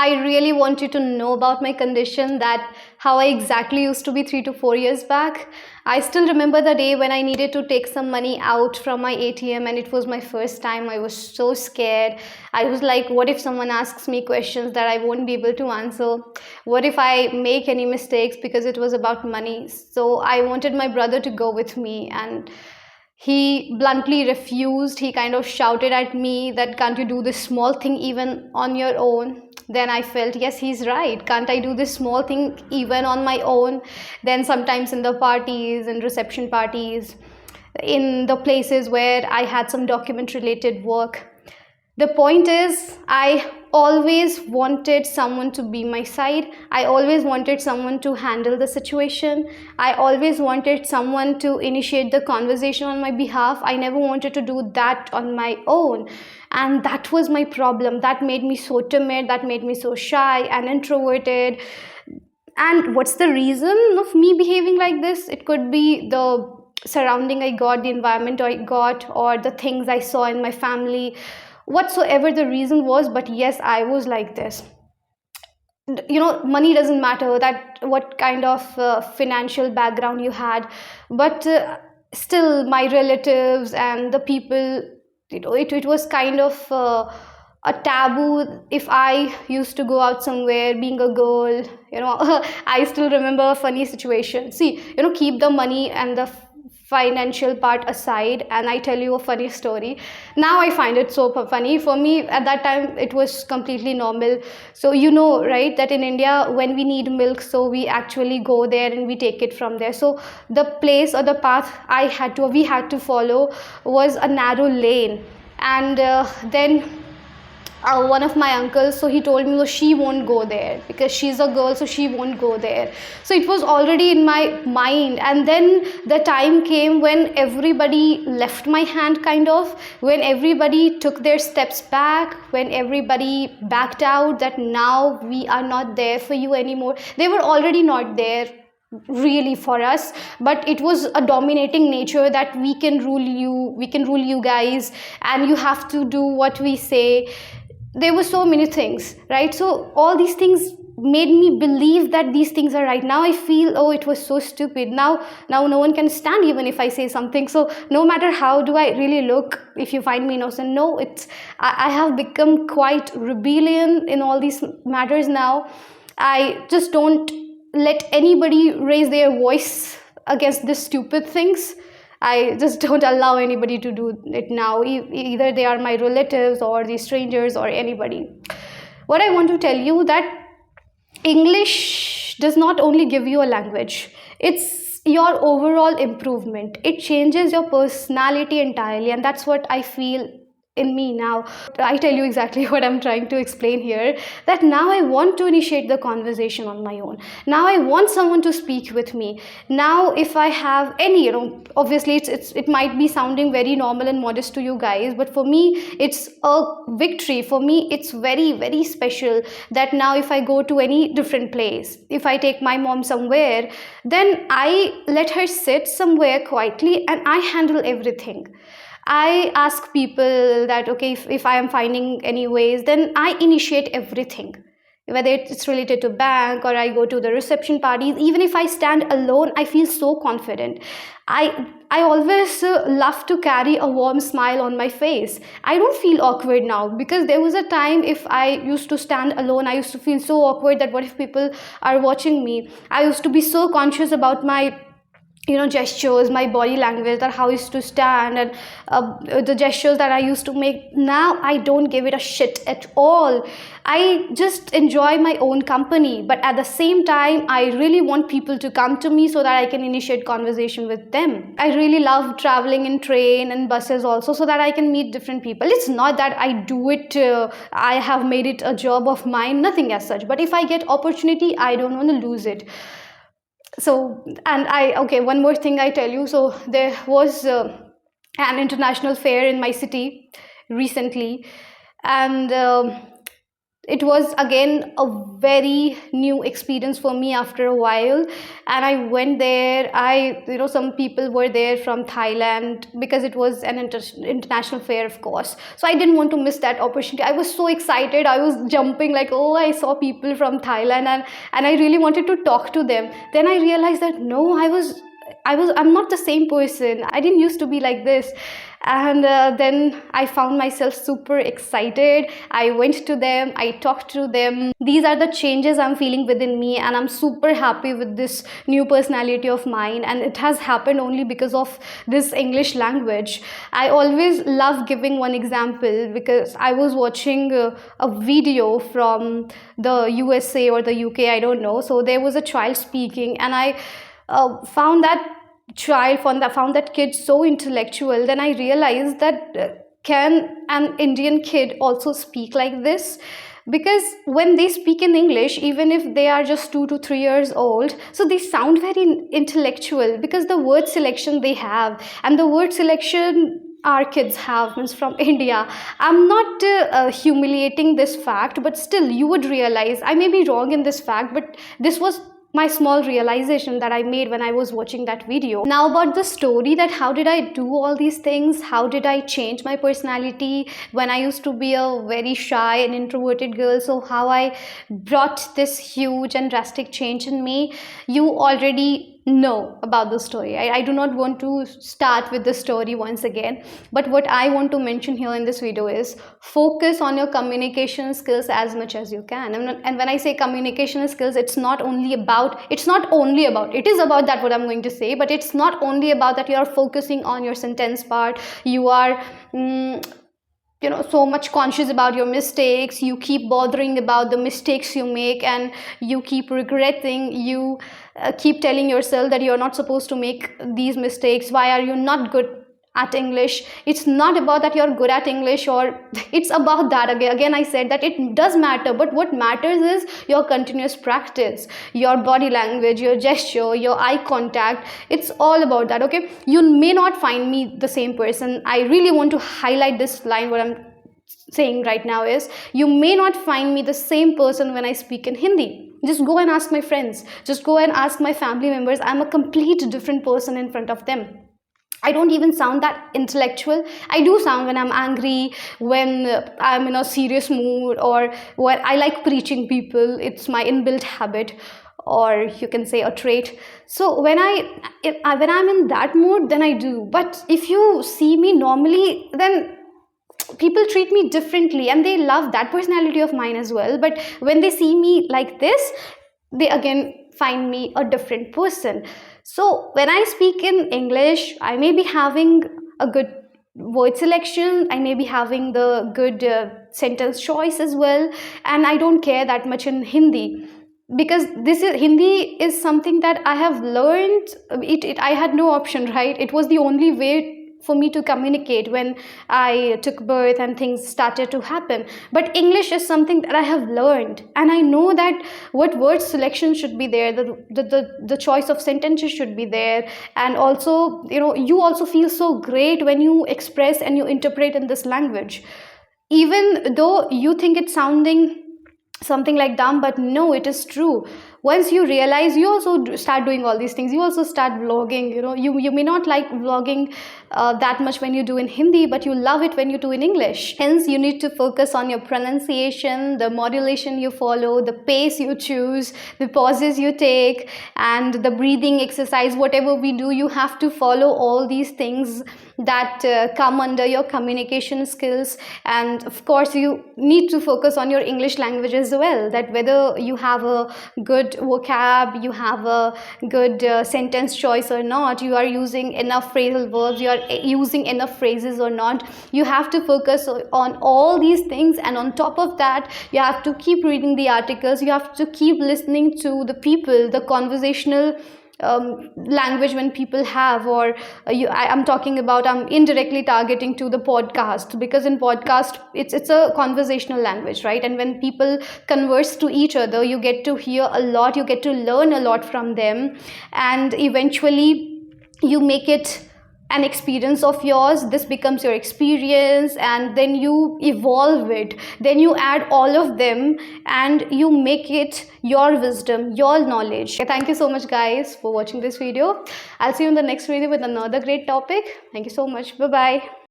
I really want you to know about my condition, that how I exactly used to be 3 to 4 years back. I still remember the day when I needed to take some money out from my ATM, and it was my first time. I was so scared. I was like, what if someone asks me questions that I won't be able to answer? What if I make any mistakes, because it was about money? So I wanted my brother to go with me, and he bluntly refused. He kind of shouted at me that, can't you do this small thing even on your own? Then I felt, yes, he's right. Can't I do this small thing even on my own? Then sometimes in the parties and reception parties, in the places where I had some document related work, the point is, I always wanted someone to be my side. I always wanted someone to handle the situation. I always wanted someone to initiate the conversation on my behalf. I never wanted to do that on my own. And that was my problem. That made me so timid, that made me so shy and introverted. And what's the reason of me behaving like this? It could be the surrounding I got, the environment I got, or the things I saw in my family, whatsoever the reason was. But yes, I was like this. Money doesn't matter, that what kind of financial background you had, but still my relatives and the people, it was kind of a taboo if I used to go out somewhere being a girl. I still remember a funny situation. See, keep the money and the financial part aside, and I tell you a funny story. Now I find it so funny. For me at that time it was completely normal. So right, that in India when we need milk, so we actually go there and we take it from there. So the place or the path we had to follow was a narrow lane. And then one of my uncles, so he told me, no, she won't go there because she's a girl, so she won't go there. So it was already in my mind. And then the time came when everybody left my hand, kind of, when everybody took their steps back, when everybody backed out, that now we are not there for you anymore. They were already not there really for us, but it was a dominating nature that we can rule you guys, and you have to do what we say. There were so many things, right? So all these things made me believe that these things are right. Now I feel, oh, it was so stupid. Now no one can stand even if I say something. So no matter how do I really look, if you find me innocent, no, I have become quite rebellion in all these matters now. I just don't let anybody raise their voice against these stupid things. I just don't allow anybody to do it now. Either they are my relatives or the strangers or anybody. What I want to tell you, that English does not only give you a language, it's your overall improvement. It changes your personality entirely, and that's what I feel in me now. I tell you exactly what I'm trying to explain here, that now I want to initiate the conversation on my own. Now I want someone to speak with me. Now if I have any, obviously it might be sounding very normal and modest to you guys, but for me it's a victory. For me it's very, very special that now if I go to any different place, if I take my mom somewhere, then I let her sit somewhere quietly and I handle everything. I ask people that, okay, if I am finding any ways, then I initiate everything. Whether it's related to bank or I go to the reception parties, even if I stand alone, I feel so confident. I always love to carry a warm smile on my face. I don't feel awkward now, because there was a time if I used to stand alone, I used to feel so awkward that what if people are watching me. I used to be so conscious about my gestures, my body language, that how I used to stand, and the gestures that I used to make. Now I don't give it a shit at all. I just enjoy my own company, but at the same time I really want people to come to me so that I can initiate conversation with them. I really love traveling in train and buses also, so that I can meet different people. It's not that I do it, I have made it a job of mine, nothing as such, but if I get opportunity, I don't want to lose it. So, and okay, one more thing I tell you. So there was an international fair in my city recently, and it was again a very new experience for me after a while. And I went there. Some people were there from Thailand, because it was an international fair, of course. So I didn't want to miss that opportunity. I was so excited. I was jumping like, oh, I saw people from Thailand, and I really wanted to talk to them. Then I realized that no, I'm not the same person. I didn't used to be like this. And then I found myself super excited. I went to them, I talked to them. These are the changes I'm feeling within me, and I'm super happy with this new personality of mine. And it has happened only because of this English language. I always love giving one example, because I was watching a video from the USA or the UK, I don't know. So there was a child speaking, and I found that found that kid so intellectual. Then I realized that can an Indian kid also speak like this? Because when they speak in English, even if they are just 2 to 3 years old, so they sound very intellectual, because the word selection they have, and the word selection our kids have, means from India. I'm not humiliating this fact, but still you would realize I may be wrong in this fact, but this was my small realization that I made when I was watching that video. Now, about the story, that how did I do all these things? How did I change my personality when I used to be a very shy and introverted girl? So how I brought this huge and drastic change in me? You already know about the story. I do not want to start with the story once again, but what I want to mention here in this video is focus on your communication skills as much as you can. And when I say communication skills, it is about that, what I'm going to say, but it's not only about that you are focusing on your sentence part. You are so much conscious about your mistakes. You keep bothering about the mistakes you make, and you keep regretting. You keep telling yourself that you're not supposed to make these mistakes. Why are you not good at English? It's not about that you're good at English, or it's about that. Again I said that it does matter, but what matters is your continuous practice, your body language, your gesture, your eye contact. It's all about that. Okay, you may not find me the same person. I really want to highlight this line. What I'm saying right now is, you may not find me the same person when I speak in Hindi. Just go and ask my friends, just go and ask my family members. I'm a complete different person in front of them. I don't even sound that intellectual. I do sound when I'm angry, when I'm in a serious mood, or when I like preaching people. It's my inbuilt habit, or you can say a trait. So when I'm in that mood, then I do. But if you see me normally, then people treat me differently, and they love that personality of mine as well. But when they see me like this, they again find me a different person. So when I speak in English, I may be having a good word selection, I may be having the good sentence choice as well, and I don't care that much in Hindi, because Hindi is something that I have learned. I had no option, right? It was the only way for me to communicate when I took birth and things started to happen. But English is something that I have learned, and I know that what word selection should be there, the choice of sentences should be there. And also, you also feel so great when you express and you interpret in this language, even though you think it's sounding something like dumb, but no, it is true. Once you realize, you also start doing all these things. You also start vlogging. You may not like vlogging that much when you do in Hindi, but you love it when you do in English. Hence, you need to focus on your pronunciation, the modulation you follow, the pace you choose, the pauses you take, and the breathing exercise. Whatever we do, you have to follow all these things that come under your communication skills. And of course, you need to focus on your English language as well, that whether you have a good vocab, you have a good sentence choice or not, you are using enough phrasal verbs, you are using enough phrases or not. You have to focus on all these things, and on top of that, you have to keep reading the articles, you have to keep listening to the people, the conversational language when people have, or I'm indirectly targeting to the podcast, because in podcast it's a conversational language, right? And when people converse to each other, you get to hear a lot, you get to learn a lot from them, and eventually you make it an experience of yours, this becomes your experience, and then you evolve it, then you add all of them and you make it your wisdom, your knowledge. Thank you so much guys for watching this video. I'll see you in the next video with another great topic. Thank you so much. Bye bye.